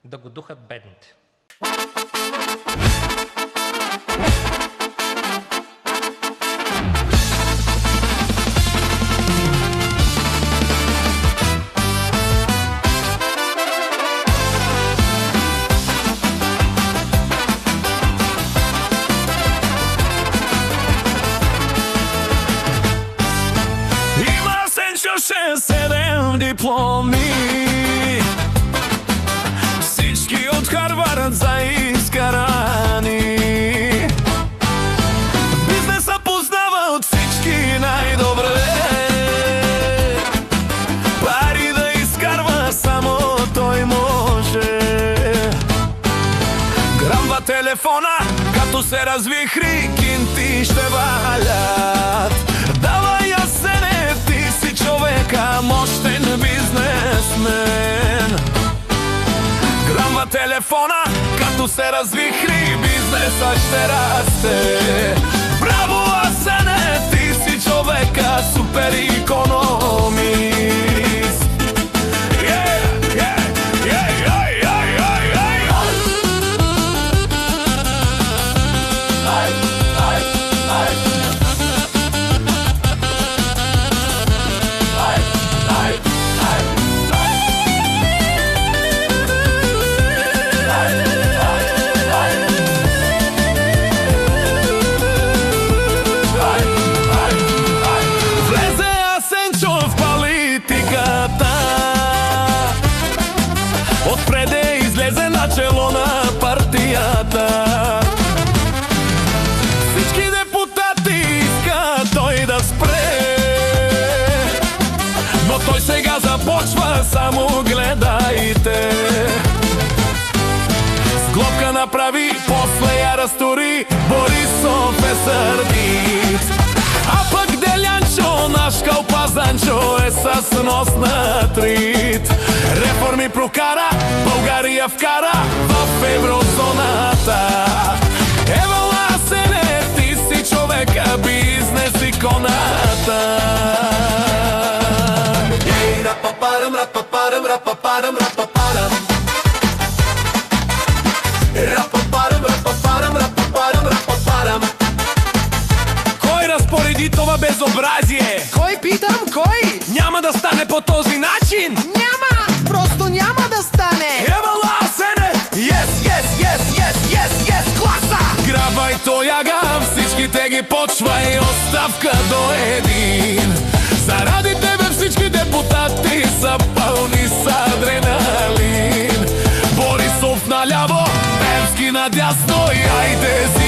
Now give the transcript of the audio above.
да го духат бедните. Има Сенчо 6-7 дипломи, всички от Харвард за изкарани. Бизнеса познава от всички най-добре, пари да изкарва само той може. Грамва телефона, като се развихри, кинти ще валят. Давай Асене, ти си човека, мощен бизнесмен. Грамва телефона, като се развихри, бизнеса ще расте. Браво, Асене, ти си човека, супер икономист. Отпреде излезе начело на партията. Всички депутати искат той да спре, но той сега започва, само гледайте. Сглобка направи, после я разтури, Борисов е сърдит. А пък Делянчо, наш калпазанчо, е с нос на трит. Реформи прокара, България вкара в еврозоната. Ева Асене, ти си човека, бизнес иконата. Ей, рапапарам, рапапарам, рапапарам, рапапарам. Рапапарам, рапапарам, рапапарам, рапапарам. Кой разпореди това безобразие? Кой, питам, кой? Няма да стане по този начин! Няма! Просто няма да стане! Ева Асене! Yes, yes, yes, yes, yes, yes, класа! Грабай тояга, всичките ги почвай, оставка до един. Заради тебе всички депутати са пълни с адреналин. Борисов наляво, Певски надясно и айде си